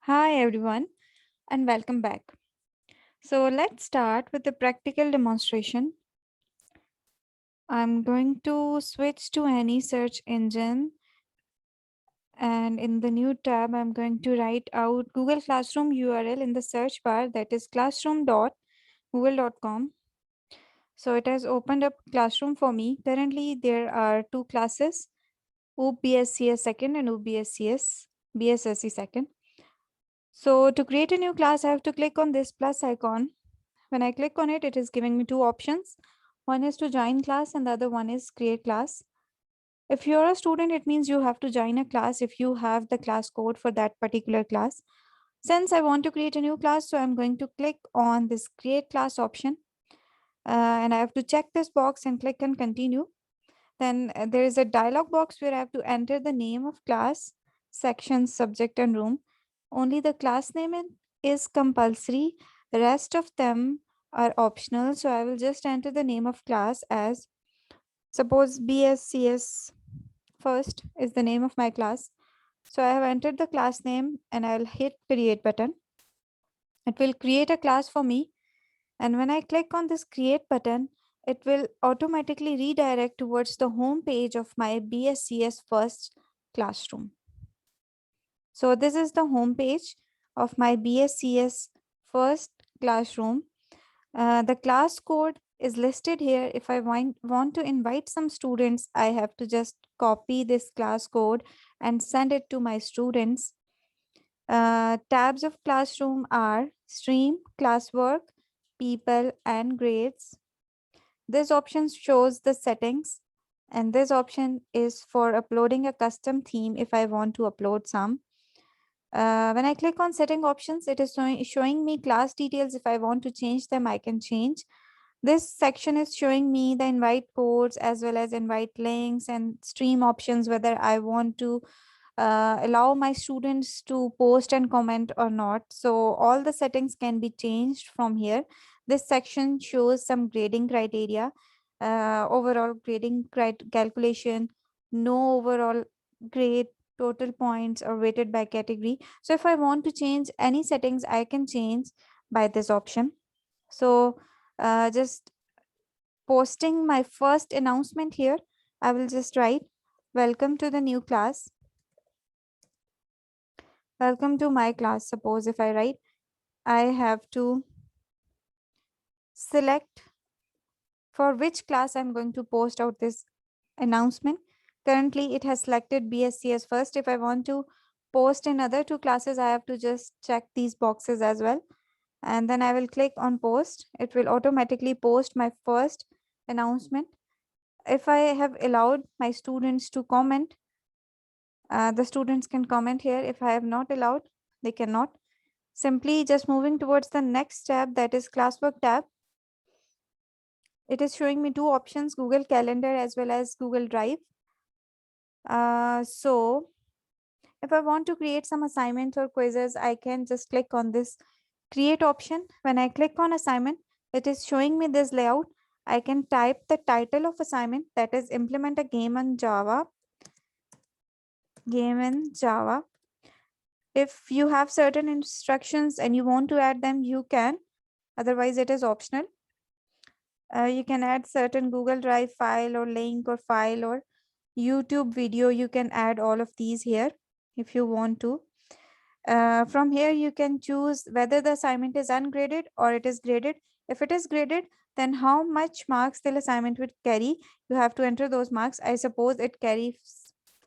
Hi everyone and welcome back. So let's start with the practical demonstration. I'm going to switch to any search engine and in the new tab I'm going to write out Google Classroom URL in the search bar, that is classroom.google.com. So it has opened up Classroom for me. Currently there are two classes, OOP-BScs second and OOP-BScs BSSC second. So to create a new class I have to click on this plus icon. When I click on it, it is giving me two options. One is to join class and the other one is create class. If you're a student, it means you have to join a class if you have the class code for that particular class. Since I want to create a new class, so I'm going to click on this create class option. And I have to check this box and click on continue. Then there is a dialog box where I have to enter the name of class, section, subject, and room. Only the class name is compulsory. The rest of them are optional. So I will just enter the name of class as, suppose BSCS first is the name of my class. So I have entered the class name and I'll hit create button. It will create a class for me. And when I click on this create button, it will automatically redirect towards the home page of my BSCS first classroom. So this is the home page of my BSCS first classroom. The class code is listed here. If I want to invite some students, I have to just copy this class code and send it to my students. Tabs of classroom are stream, classwork, people, and grades. This option shows the settings, and this option is for uploading a custom theme if I want to upload some. When I click on setting options, it is showing me class details. If I want to change them, I can change. This section is showing me the invite codes as well as invite links and stream options, whether I want to allow my students to post and comment or not. So all the settings can be changed from here. This section shows some grading criteria, overall grading calculation, no overall grade, total points or weighted by category. So if I want to change any settings, I can change by this option. So just posting my first announcement here, I will just write, welcome to the new class. Welcome to my class. Suppose if I write, I have to select for which class I'm going to post out this announcement. Currently, it has selected BSCS first. If I want to post in other two classes, I have to just check these boxes as well. And then I will click on post. It will automatically post my first announcement. If I have allowed my students to comment, the students can comment here. If I have not allowed, they cannot. Simply just moving towards the next tab, that is classwork tab. It is showing me two options, Google Calendar as well as Google Drive. So if I want to create some assignments or quizzes, I can just click on this create option. When I click on assignment, it is showing me this layout. I can type the title of assignment, that is implement a game in Java. Game in Java. If you have certain instructions and you want to add them, you can. Otherwise, it is optional. You can add certain Google Drive file or link or file or YouTube video. You can add all of these here if you want to. From here, you can choose whether the assignment is ungraded or it is graded. If it is graded, then how much marks the assignment would carry. You have to enter those marks. I suppose it carries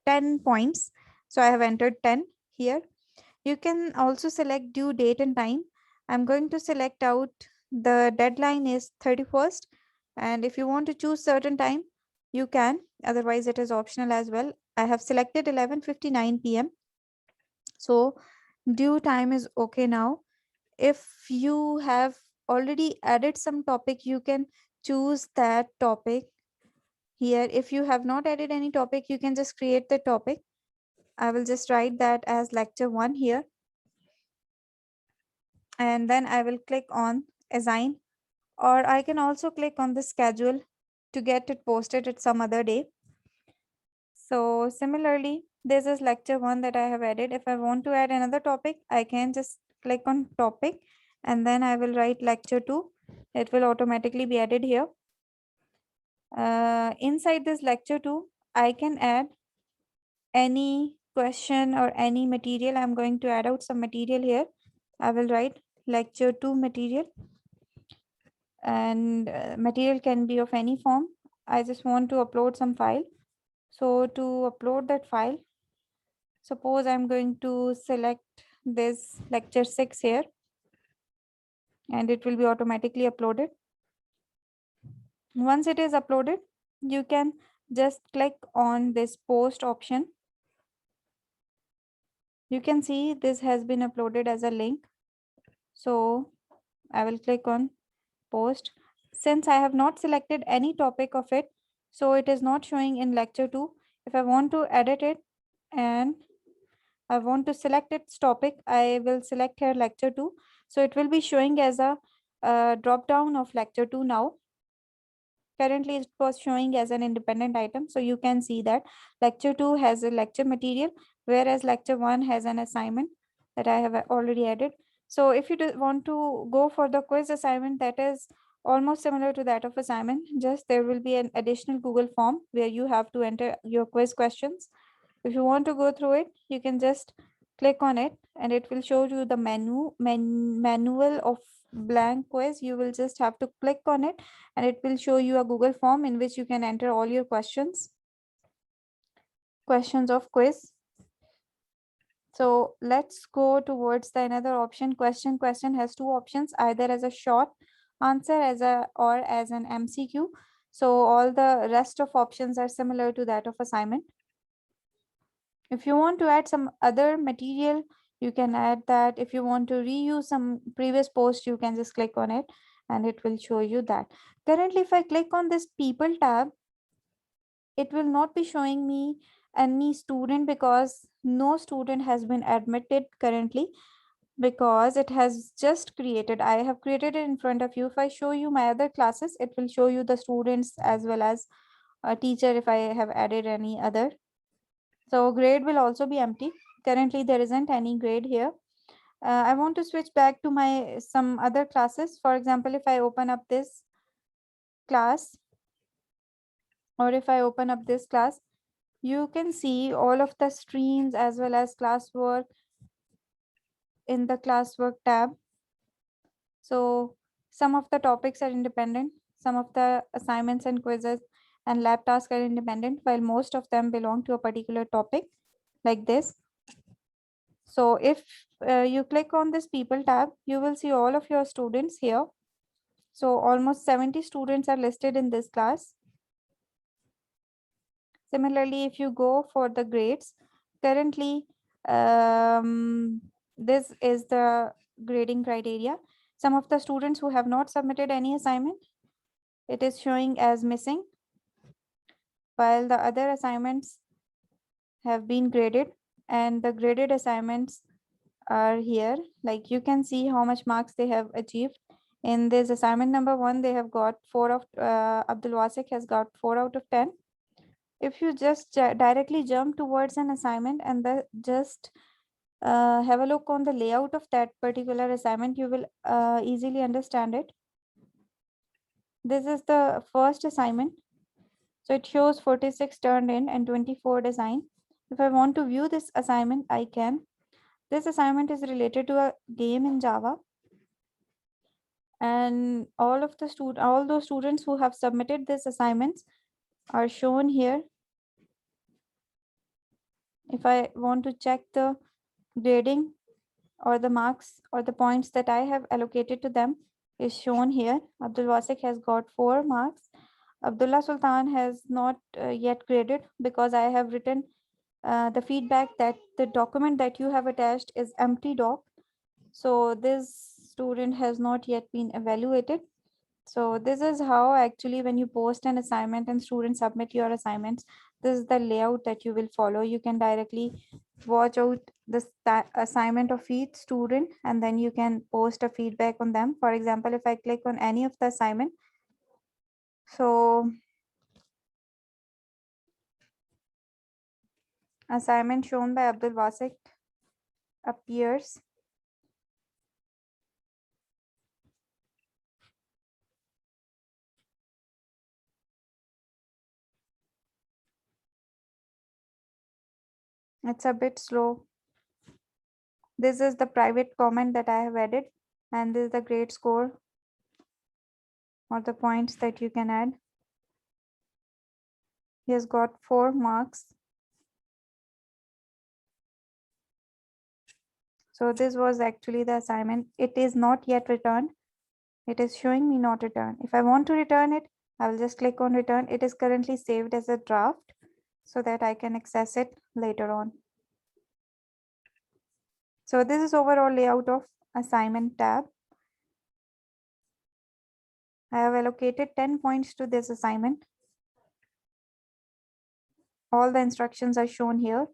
10 points. So I have entered 10 here. You can also select due date and time. I'm going to select out the deadline is 31st. And if you want to choose certain time, you can. Otherwise, it is optional as well. I have selected 11:59 p.m. So due time is okay now. If you have already added some topic, you can choose that topic here. If you have not added any topic, you can just create the topic. I will just write that as lecture 1 here. And then I will click on assign, or I can also click on the schedule to get it posted at some other day. So similarly, This is lecture 1 that I have added. If I want to add another topic, I can just click on topic and then I will write lecture 2. It will automatically be added here. Inside this lecture 2, I can add any question or any material. I'm going to add out some material here. I will write lecture 2 material, and material can be of any form. I just want to upload some file. So to upload that file, suppose I'm going to select this lecture 6 here, and it will be automatically uploaded. Once it is uploaded, you can just click on this post option. You can see this has been uploaded as a link. So I will click on post. Since I have not selected any topic of it, so it is not showing in lecture 2. If I want to edit it and I want to select its topic, I will select here lecture 2. So it will be showing as a drop down of lecture 2 now. Currently it was showing as an independent item. So you can see that lecture 2 has a lecture material, whereas lecture 1 has an assignment that I have already added. So if you want to go for the quiz assignment, that is almost similar to that of assignment, just there will be an additional Google form where you have to enter your quiz questions. If you want to go through it, you can just click on it and it will show you the manual of blank quiz. You will just have to click on it and it will show you a Google form in which you can enter all your questions of quiz. So let's go towards the another option. Question has two options, either as a short answer or as an MCQ. So all the rest of options are similar to that of assignment. If you want to add some other material, you can add that. If you want to reuse some previous post, you can just click on it and it will show you that. Currently, if I click on this people tab, it will not be showing me any student because no student has been admitted currently, because it has just created. I have created it in front of you. If I show you my other classes, it will show you the students as well as a teacher if I have added any other. So grade will also be empty. Currently, there isn't any grade here. I want to switch back to my some other classes. For example, if I open up this class, or if I open up this class, you can see all of the streams as well as classwork in the classwork tab. So some of the topics are independent, some of the assignments and quizzes and lab tasks are independent, while most of them belong to a particular topic like this. So if you click on this people tab, you will see all of your students here. So almost 70 students are listed in this class. Similarly, if you go for the grades, currently this is the grading criteria. Some of the students who have not submitted any assignment, it is showing as missing, while the other assignments have been graded, and the graded assignments are here. Like you can see how much marks they have achieved. In this assignment number 1, they have got 4 of Abdul Wasik has got 4 out of 10. If you just directly jump towards an assignment and just have a look on the layout of that particular assignment, you will easily understand it. This is the first assignment. So it shows 46 turned in and 24 design. If I want to view this assignment, I can. This assignment is related to a game in Java. And all those students who have submitted these assignments are shown here. If I want to check the grading or the marks or the points that I have allocated to them, is shown here. Abdul Wasik has got 4 marks. Abdullah Sultan has not yet graded because I have written the feedback that the document that you have attached is empty doc. So this student has not yet been evaluated. So this is how actually when you post an assignment and students submit your assignments, this is the layout that you will follow. You can directly watch out the assignment of each student and then you can post a feedback on them. For example, if I click on any of the assignment, so Assignment shown by Abdul Wasik appears. It's a bit slow. This is the private comment that I have added, and this is the grade score or the points that you can add. He has got 4 marks. So this was actually the assignment. It is not yet returned. It is showing me not returned. If I want to return it, I will just click on return. It is currently saved as a draft so that I can access it later on. So this is overall layout of assignment tab. I have allocated 10 points to this assignment. All the instructions are shown here.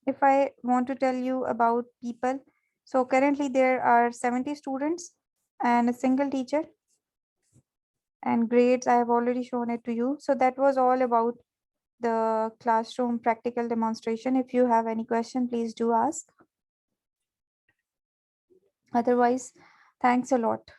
If I want to tell you about people, so currently there are 70 students and a single teacher, and grades I have already shown it to you. So that was all about the classroom practical demonstration. If you have any question, please do ask. Otherwise, thanks a lot.